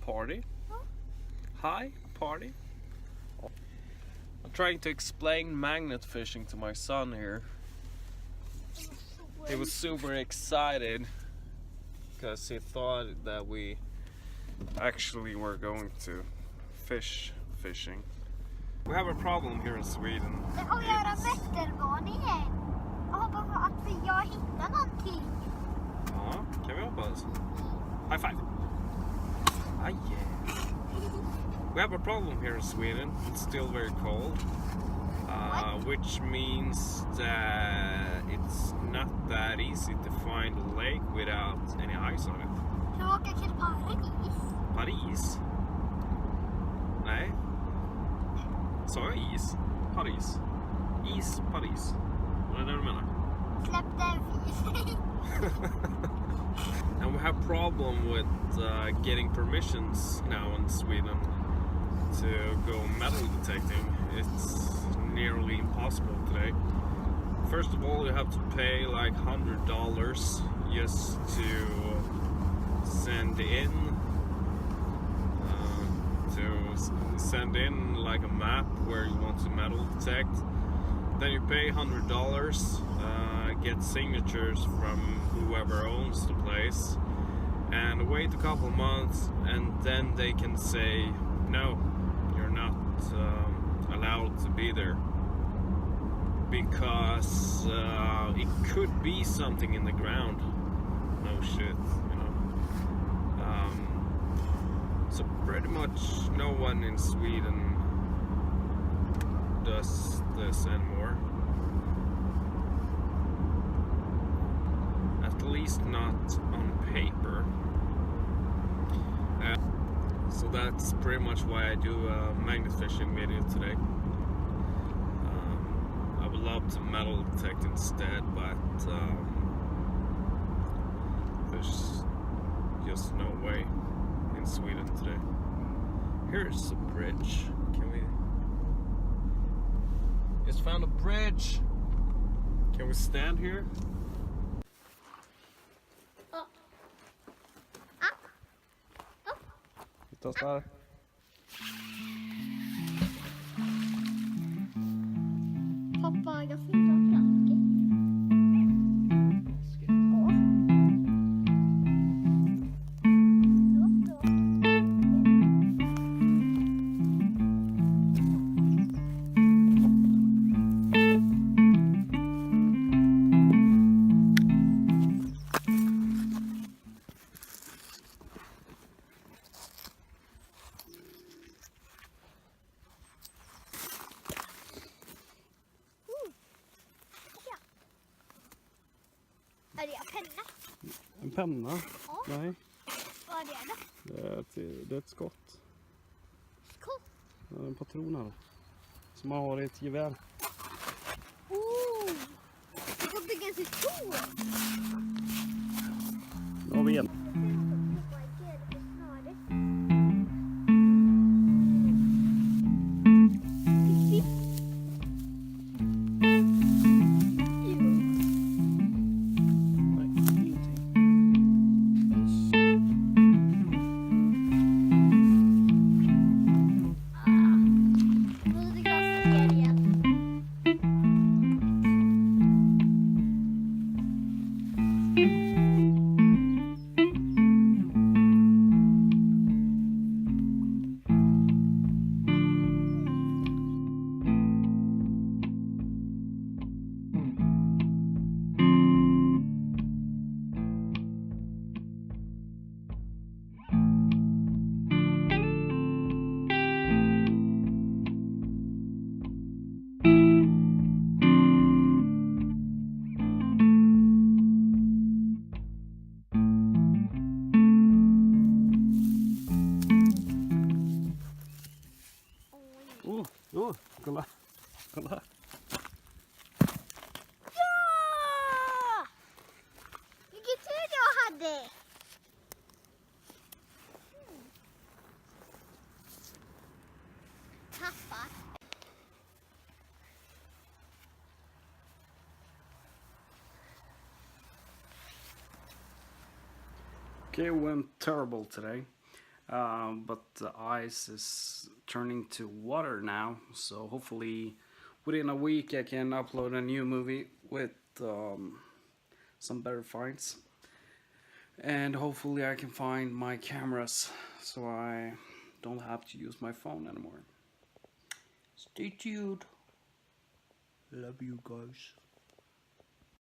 party. Hi, party. I'm trying to explain magnet fishing to my son here. He was super excited because he thought that we actually were going to fishing. We have a problem here in Sweden. Det kommer göra västervarningen. Jag hoppas att jag hittar någonting. Ja, kan vi hoppas. High five. Ah, yeah. We have a problem here in Sweden. It's still very cold, which means that it's not that easy to find a lake without any ice on it. Jag åker till Paris. Paris? Nej. Sa jag is? Paris. Is, Paris. Vad är det du menar? Släpp den fis. And we have problem with getting permissions now in Sweden to go metal detecting. It's nearly impossible today. First of all, you have to pay like $100 just to send in like a map where you want to metal detect. Then you pay $100, get signatures from whoever owns the place, and wait a couple months, and then they can say, no, you're not allowed to be there. Because it could be something in the ground. No shit, you know. So pretty much no one in Sweden does this anymore. At least not on paper. So that's pretty much why I do a magnet fishing video today. I would love to metal detect instead, but there's just no way in Sweden today. Here's a bridge. Can we... Just found a bridge. Can we stand here? Vi testar. Pappa, jag finner flaskor. Ja. Är det en penna? En penna? Ja. Nej. Vad är det då? Det är ett skott. Skott? En patron här. Som man har i ett gevär. Det kan bygga en pistol. Nu har vi en. Kolla. Kolla. Ja! Vilken tur jag hade. Pappa. Okay, it went terrible today. but the ice is turning to water now, so hopefully within a week I can upload a new movie with some better finds, and hopefully I can find my cameras so I don't have to use my phone anymore. Stay tuned. Love you guys.